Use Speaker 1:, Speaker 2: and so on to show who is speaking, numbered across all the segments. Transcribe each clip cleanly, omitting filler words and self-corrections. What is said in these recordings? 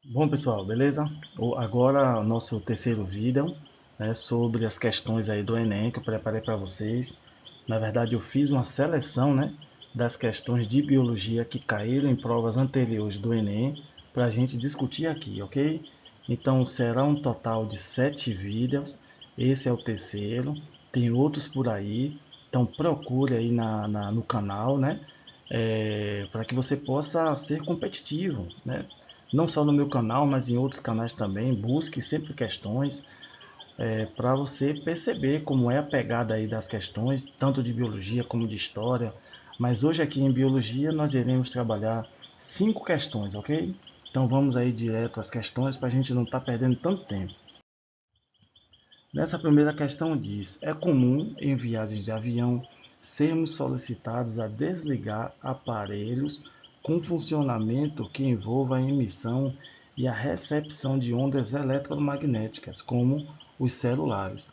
Speaker 1: Bom, pessoal, beleza? Agora o nosso terceiro vídeo, né, sobre as questões aí do Enem que eu preparei para vocês. Na verdade, eu fiz uma seleção, né, das questões de biologia que caíram em provas anteriores do Enem para a gente discutir aqui, ok? Então será um total de 7 vídeos. Esse é o terceiro. Tem outros por aí. Então procure aí no canal, né? Para que você possa ser competitivo, né? Não só no meu canal, mas em outros canais também. Busque sempre questões para você perceber como é a pegada aí das questões, tanto de biologia como de história. Mas hoje aqui em biologia nós iremos trabalhar 5 questões, ok? Então vamos aí direto às questões para a gente não estar perdendo tanto tempo. Nessa primeira questão diz: é comum em viagens de avião sermos solicitados a desligar aparelhos com funcionamento que envolva a emissão e a recepção de ondas eletromagnéticas, como os celulares.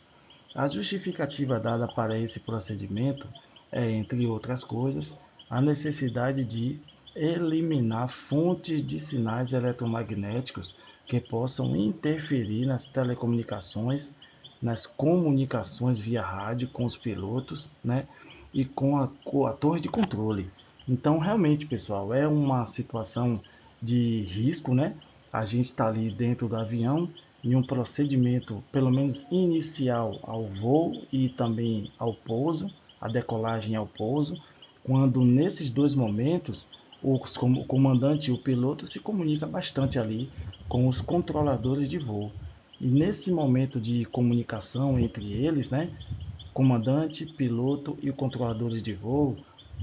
Speaker 1: A justificativa dada para esse procedimento é, entre outras coisas, a necessidade de eliminar fontes de sinais eletromagnéticos que possam interferir nas telecomunicações, nas comunicações via rádio com os pilotos, né, e com a torre de controle. Então, realmente, pessoal, é uma situação de risco, né? A gente está ali dentro do avião em um procedimento, pelo menos inicial, ao voo e também ao pouso, a decolagem e ao pouso, quando nesses dois momentos o comandante e o piloto se comunicam bastante ali com os controladores de voo. E nesse momento de comunicação entre eles, né, comandante, piloto e controladores de voo,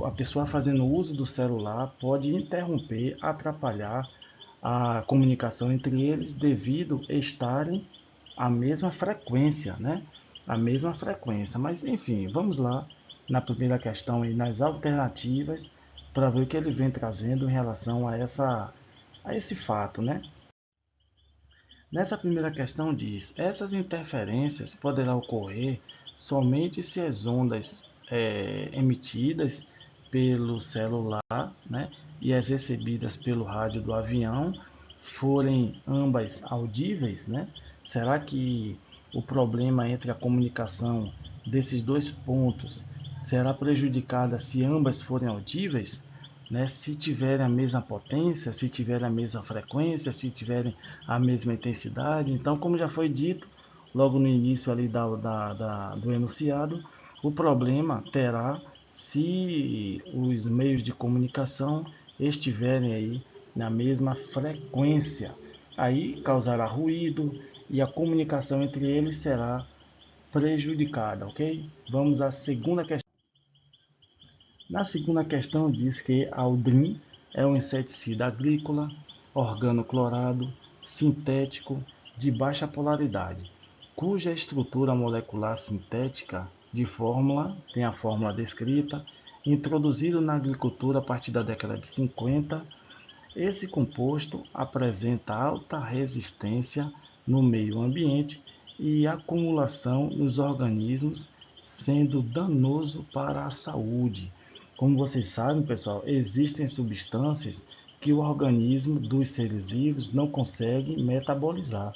Speaker 1: a pessoa fazendo uso do celular pode interromper, atrapalhar a comunicação entre eles devido a estarem a mesma frequência, né? A mesma frequência. Mas enfim, vamos lá na primeira questão e nas alternativas para ver o que ele vem trazendo em relação a esse fato, né? Nessa primeira questão diz: essas interferências poderão ocorrer somente se as ondas emitidas pelo celular, né, e as recebidas pelo rádio do avião forem ambas audíveis, né? Será que o problema entre a comunicação desses dois pontos será prejudicada se ambas forem audíveis? Né? Se tiverem a mesma potência, se tiverem a mesma frequência, se tiverem a mesma intensidade. Então, como já foi dito logo no início ali do enunciado, o problema terá se os meios de comunicação estiverem aí na mesma frequência. Aí causará ruído e a comunicação entre eles será prejudicada, ok? Vamos à segunda questão. Na segunda questão diz que Aldrin é um inseticida agrícola, organoclorado, sintético, de baixa polaridade, cuja estrutura molecular sintética de fórmula tem a fórmula descrita, introduzido na agricultura a partir da década de 50. Esse composto apresenta alta resistência no meio ambiente e acumulação nos organismos, sendo danoso para a saúde. Como vocês sabem, pessoal, existem substâncias que o organismo dos seres vivos não consegue metabolizar,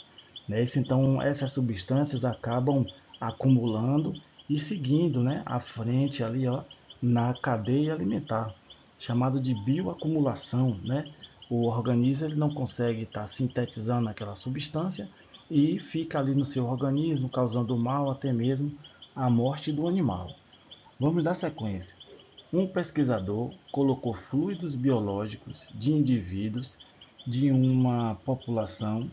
Speaker 1: né? Então, essas substâncias acabam acumulando e seguindo, né, à frente ali, ó, na cadeia alimentar, chamado de bioacumulação, né? O organismo ele não consegue estar sintetizando aquela substância e fica ali no seu organismo, causando mal, até mesmo a morte do animal. Vamos dar sequência. Um pesquisador colocou fluidos biológicos de indivíduos de uma população,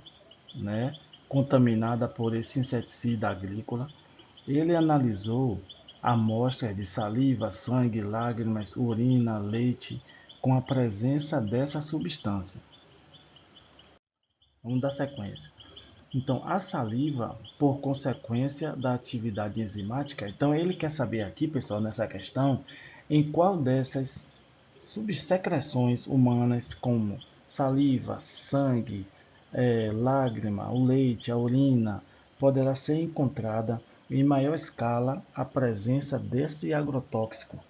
Speaker 1: né, contaminada por esse inseticida agrícola. Ele analisou amostras de saliva, sangue, lágrimas, urina, leite com a presença dessa substância. Vamos dar sequência. Então, a saliva, por consequência da atividade enzimática, então ele quer saber aqui, pessoal, nessa questão, em qual dessas subsecreções humanas, como saliva, sangue, lágrima, o leite, a urina, poderá ser encontrada em maior escala a presença desse agrotóxico.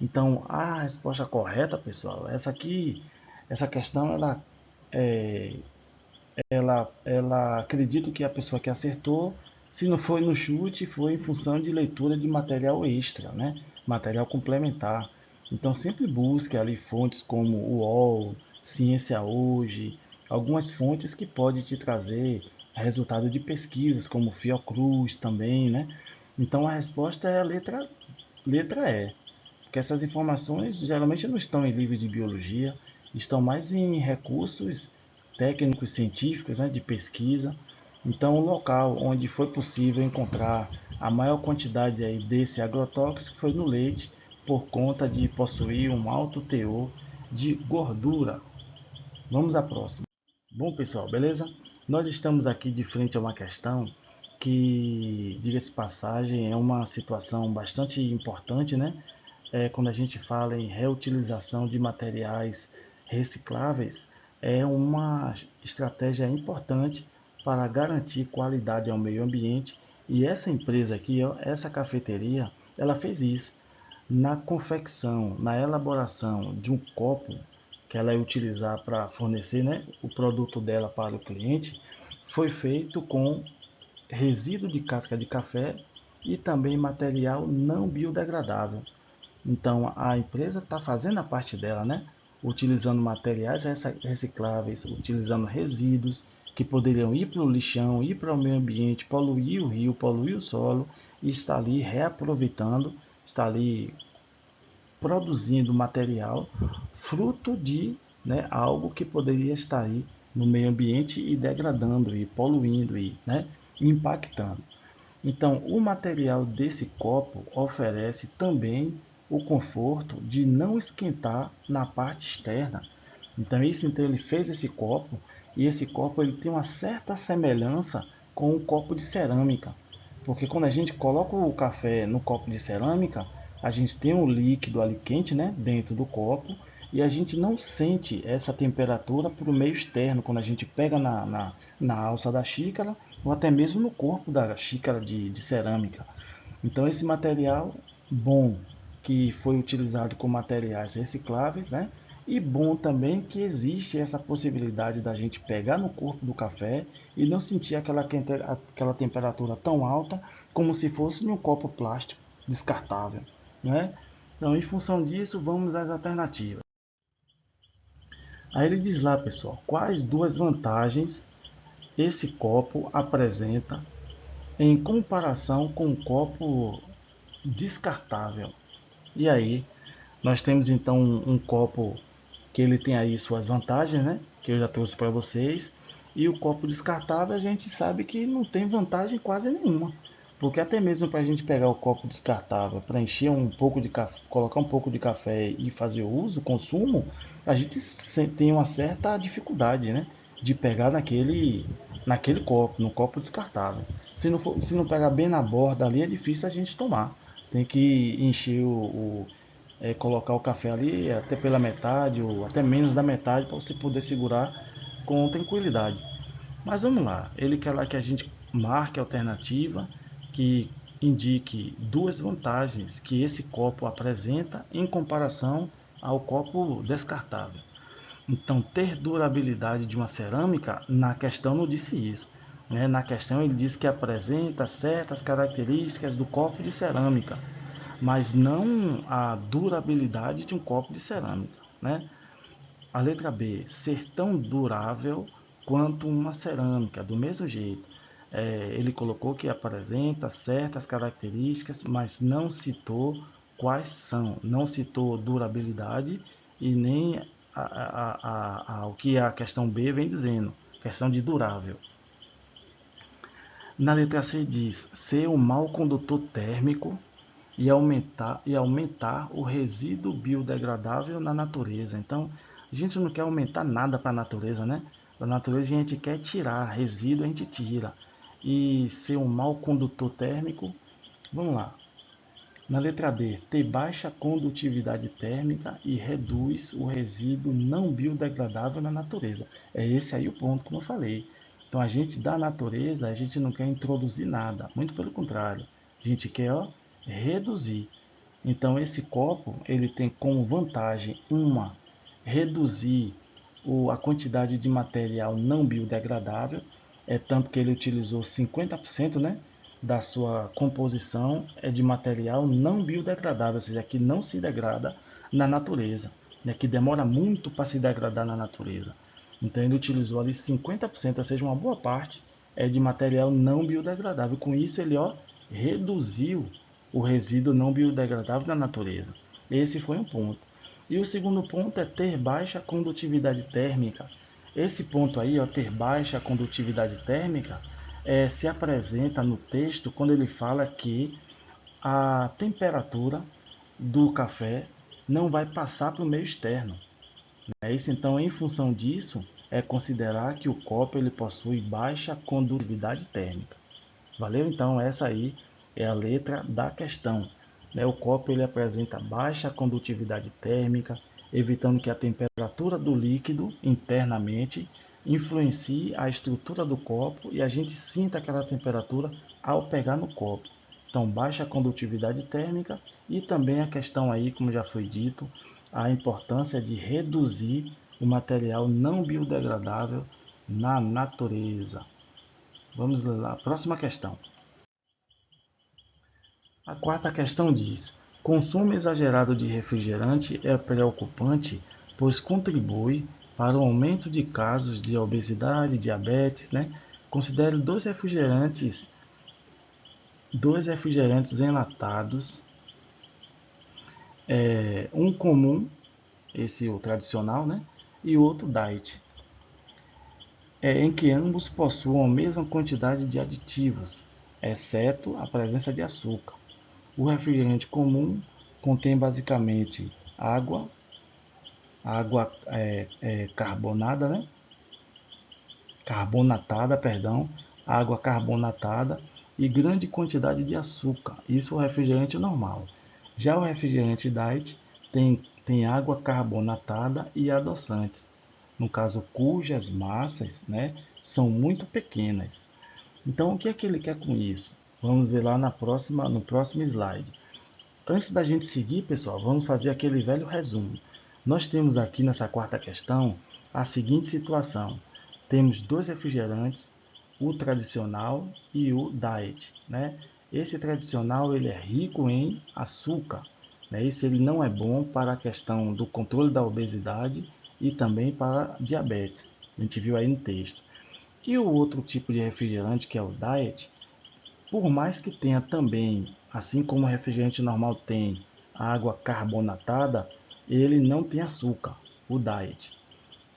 Speaker 1: Então, a resposta correta, pessoal, essa aqui, essa questão, ela é, ela acredita que a pessoa que acertou, se não foi no chute, foi em função de leitura de material extra, né? Material complementar. Então sempre busque ali fontes como o UOL, Ciência Hoje, algumas fontes que podem te trazer resultado de pesquisas, como Fiocruz também, né? Então a resposta é a letra E, porque essas informações geralmente não estão em livros de biologia, estão mais em recursos técnicos científicos, né, de pesquisa. Então, o local onde foi possível encontrar a maior quantidade aí desse agrotóxico foi no leite, por conta de possuir um alto teor de gordura. Vamos à próxima. Bom, pessoal, beleza? Nós estamos aqui de frente a uma questão que, diga-se de passagem, é uma situação bastante importante, né? Quando a gente fala em reutilização de materiais recicláveis, é uma estratégia importante para garantir qualidade ao meio ambiente. E essa empresa aqui, ó, essa cafeteria, ela fez isso na confecção, na elaboração de um copo que ela ia utilizar para fornecer, né, o produto dela para o cliente, foi feito com resíduo de casca de café e também material não biodegradável. Então a empresa está fazendo a parte dela, né? Utilizando materiais recicláveis, utilizando resíduos que poderiam ir para o lixão, ir para o meio ambiente, poluir o rio, poluir o solo, e está ali reaproveitando, está ali produzindo material fruto de, né, algo que poderia estar aí no meio ambiente e degradando e poluindo e, né, impactando. Então, o material desse copo oferece também o conforto de não esquentar na parte externa. Então ele fez esse copo, e esse copo ele tem uma certa semelhança com um copo de cerâmica, porque quando a gente coloca o café no copo de cerâmica, a gente tem um líquido ali quente, né, dentro do copo, e a gente não sente essa temperatura para o meio externo, quando a gente pega na alça da xícara, ou até mesmo no corpo da xícara de cerâmica. Então esse material bom, que foi utilizado com materiais recicláveis, né? E bom também que existe essa possibilidade da gente pegar no corpo do café e não sentir aquela temperatura tão alta como se fosse em um copo plástico descartável, né? Então, em função disso, vamos às alternativas. Aí ele diz lá, pessoal, quais duas vantagens esse copo apresenta em comparação com um copo descartável. E aí, nós temos então um copo que ele tem aí suas vantagens, né? Que eu já trouxe para vocês. E o copo descartável a gente sabe que não tem vantagem quase nenhuma. Porque até mesmo para a gente pegar o copo descartável, para encher um pouco de café, colocar um pouco de café e fazer uso, consumo, a gente tem uma certa dificuldade, né? De pegar naquele copo, no copo descartável. Se não pegar bem na borda ali, é difícil a gente tomar. Tem que encher colocar o café ali até pela metade ou até menos da metade para você poder segurar com tranquilidade. Mas vamos lá, ele quer lá que a gente marque a alternativa que indique duas vantagens que esse copo apresenta em comparação ao copo descartável. Então, ter durabilidade de uma cerâmica, na questão não disse isso. Né? Na questão ele diz que apresenta certas características do copo de cerâmica, mas não a durabilidade de um copo de cerâmica. Né? A letra B, ser tão durável quanto uma cerâmica, do mesmo jeito. Ele colocou que apresenta certas características, mas não citou quais são. Não citou durabilidade e nem o que a questão B vem dizendo, questão de durável. Na letra C diz ser um mau condutor térmico e aumentar o resíduo biodegradável na natureza. Então, a gente não quer aumentar nada para a natureza, né? A natureza a gente quer tirar, resíduo a gente tira. E ser um mau condutor térmico, vamos lá. Na letra D, ter baixa condutividade térmica e reduz o resíduo não biodegradável na natureza. É esse aí o ponto, como eu falei. Então a gente da natureza, a gente não quer introduzir nada, muito pelo contrário. A gente quer, ó, reduzir. Então esse copo, ele tem como vantagem uma, reduzir a quantidade de material não biodegradável, tanto que ele utilizou 50%, né, da sua composição é de material não biodegradável, ou seja, que não se degrada na natureza, né, que demora muito para se degradar na natureza. Então ele utilizou ali 50%, ou seja, uma boa parte é de material não biodegradável. Com isso ele reduziu o resíduo não biodegradável na natureza. Esse foi um ponto. E o segundo ponto é ter baixa condutividade térmica. Esse ponto aí, ter baixa condutividade térmica, se apresenta no texto quando ele fala que a temperatura do café não vai passar para o meio externo. É isso, então, em função disso, é considerar que o copo ele possui baixa condutividade térmica. Valeu? Então, essa aí é a letra da questão. O copo ele apresenta baixa condutividade térmica, evitando que a temperatura do líquido internamente influencie a estrutura do copo e a gente sinta aquela temperatura ao pegar no copo. Então, baixa condutividade térmica e também a questão aí, como já foi dito, a importância de reduzir o material não biodegradável na natureza. Vamos lá, próxima questão. A quarta questão diz: consumo exagerado de refrigerante é preocupante, pois contribui para o aumento de casos de obesidade, diabetes, né? Considere dois refrigerantes enlatados, um comum, esse o tradicional, né? E outro diet, em que ambos possuam a mesma quantidade de aditivos, exceto a presença de açúcar. O refrigerante comum contém basicamente água carbonada, né? Carbonatada, perdão, água carbonatada e grande quantidade de açúcar. Isso é o refrigerante normal. Já o refrigerante diet tem água carbonatada e adoçantes, no caso cujas massas, né, são muito pequenas. Então o que é que ele quer com isso? Vamos ver lá no próximo slide. Antes da gente seguir, pessoal, vamos fazer aquele velho resumo. Nós temos aqui nessa quarta questão a seguinte situação. Temos dois refrigerantes, o tradicional e o diet, né? Esse tradicional ele é rico em açúcar, né? Esse ele não é bom para a questão do controle da obesidade e também para diabetes. A gente viu aí no texto. E o outro tipo de refrigerante, que é o diet, por mais que tenha também, assim como o refrigerante normal tem água carbonatada, ele não tem açúcar, o diet.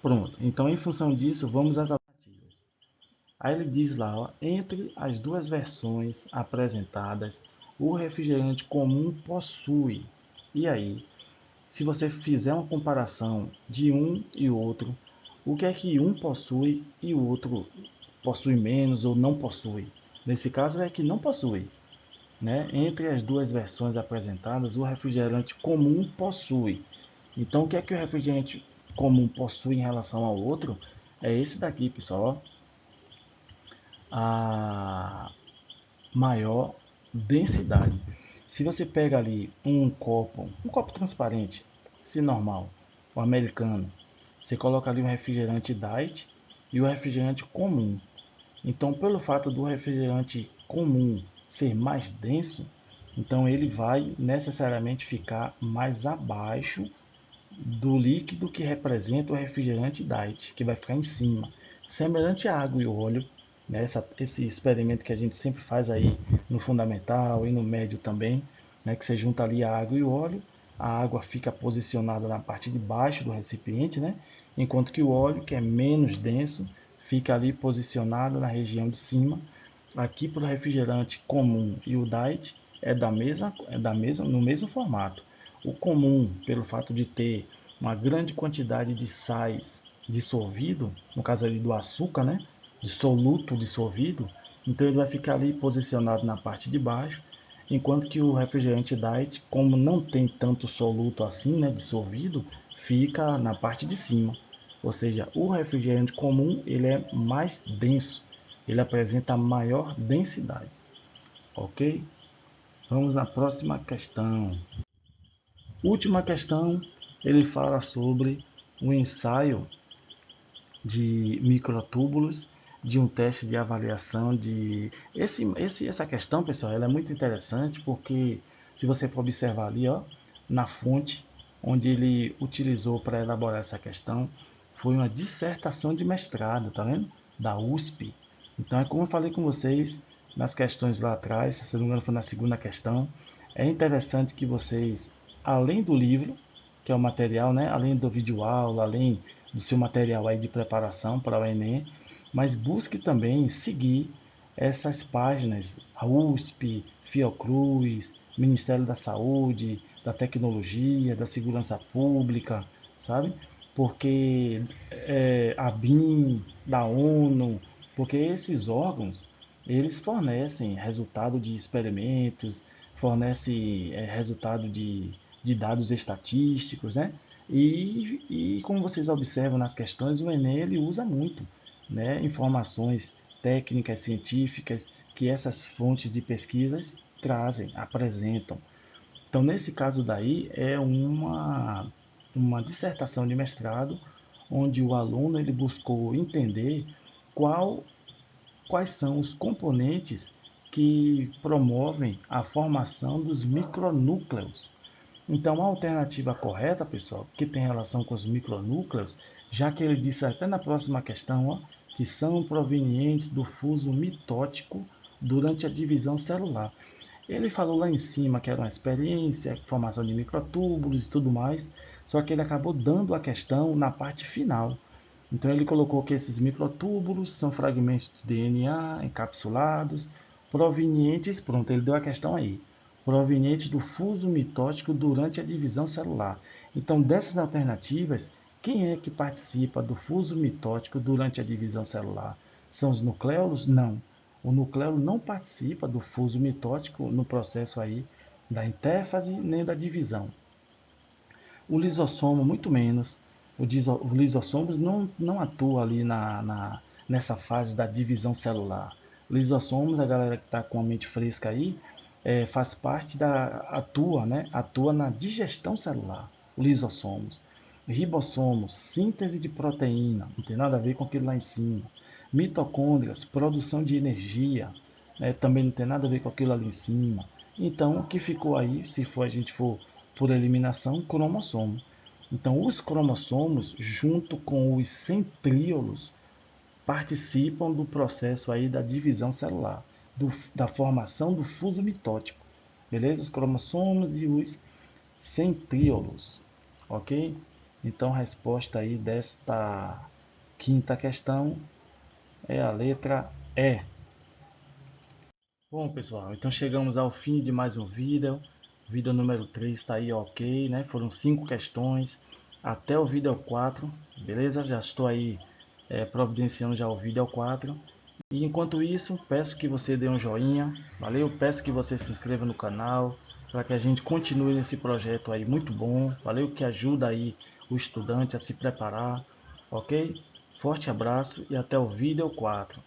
Speaker 1: Pronto, então em função disso, vamos às alternativas. Aí ele diz lá, entre as duas versões apresentadas, o refrigerante comum possui. E aí, se você fizer uma comparação de um e outro, o que é que um possui e o outro possui menos ou não possui? Nesse caso é que não possui, né? Entre as duas versões apresentadas, o refrigerante comum possui. Então, o que é que o refrigerante comum possui em relação ao outro? É esse daqui, pessoal. A maior densidade. Se você pega ali um copo transparente, se normal, o americano, você coloca ali um refrigerante diet e o refrigerante comum. Então, pelo fato do refrigerante comum ser mais denso, então ele vai necessariamente ficar mais abaixo do líquido que representa o refrigerante diet, que vai ficar em cima, semelhante à água e óleo, né? Esse experimento que a gente sempre faz aí no fundamental e no médio também, né? Que você junta ali a água e o óleo, a água fica posicionada na parte de baixo do recipiente, né? Enquanto que o óleo, que é menos denso, fica ali posicionado na região de cima. Aqui para o refrigerante comum e o diet no mesmo formato. O comum, pelo fato de ter uma grande quantidade de sais dissolvido, no caso ali do açúcar, né? De soluto dissolvido, então ele vai ficar ali posicionado na parte de baixo, enquanto que o refrigerante diet, como não tem tanto soluto assim, né, dissolvido, fica na parte de cima. Ou seja, o refrigerante comum ele é mais denso, ele apresenta maior densidade, ok? Vamos na próxima questão. Última questão, ele fala sobre o ensaio de microtúbulos, de um teste de avaliação de... Essa questão, pessoal, ela é muito interessante porque se você for observar ali, ó, na fonte onde ele utilizou para elaborar essa questão, foi uma dissertação de mestrado, tá vendo? Da USP. Então é como eu falei com vocês nas questões lá atrás, se não me engano foi na segunda questão, é interessante que vocês, além do livro, que é o material, né? Além do vídeo aula, além do seu material aí de preparação para o Enem, mas busque também seguir essas páginas, a USP, Fiocruz, Ministério da Saúde, da Tecnologia, da Segurança Pública, sabe? Porque a BIM, da ONU, porque esses órgãos, eles fornecem resultado de experimentos, fornecem resultado de dados estatísticos, né? E como vocês observam nas questões, o Enem ele usa muito, né, informações técnicas, científicas que essas fontes de pesquisas trazem, apresentam. Então, nesse caso daí, é uma dissertação de mestrado, onde o aluno ele buscou entender qual, quais são os componentes que promovem a formação dos micronúcleos. Então, a alternativa correta, pessoal, que tem relação com os micronúcleos, já que ele disse até na próxima questão, ó, que são provenientes do fuso mitótico durante a divisão celular. Ele falou lá em cima que era uma experiência, formação de microtúbulos e tudo mais, só que ele acabou dando a questão na parte final. Então ele colocou que esses microtúbulos são fragmentos de DNA encapsulados, provenientes, pronto, ele deu a questão aí, provenientes do fuso mitótico durante a divisão celular. Então, dessas alternativas, quem é que participa do fuso mitótico durante a divisão celular? São os nucleolos? Não. O nucleolo não participa do fuso mitótico no processo aí da intérfase nem da divisão. O lisossomo, muito menos. O lisossomo não atua ali nessa fase da divisão celular. Lisossomos, a galera que está com a mente fresca aí, faz parte atua, né? Atua na digestão celular. Lisossomos. Ribossomos, síntese de proteína, não tem nada a ver com aquilo lá em cima. Mitocôndrias, produção de energia, também não tem nada a ver com aquilo ali em cima. Então, o que ficou aí, se for, a gente for por eliminação, cromossomo. Então, os cromossomos, junto com os centríolos, participam do processo aí da divisão celular, da formação do fuso mitótico. Beleza? Os cromossomos e os centríolos. Ok? Então, a resposta aí desta quinta questão é a letra E. Bom, pessoal, então chegamos ao fim de mais um vídeo. O vídeo número 3 está aí ok, né? Foram 5 questões até o vídeo 4, beleza? Já estou aí providenciando já o vídeo 4. E enquanto isso, peço que você dê um joinha, valeu? Peço que você se inscreva no canal, para que a gente continue nesse projeto aí muito bom, valeu? Que ajuda aí o estudante a se preparar, ok? Forte abraço e até o vídeo 4.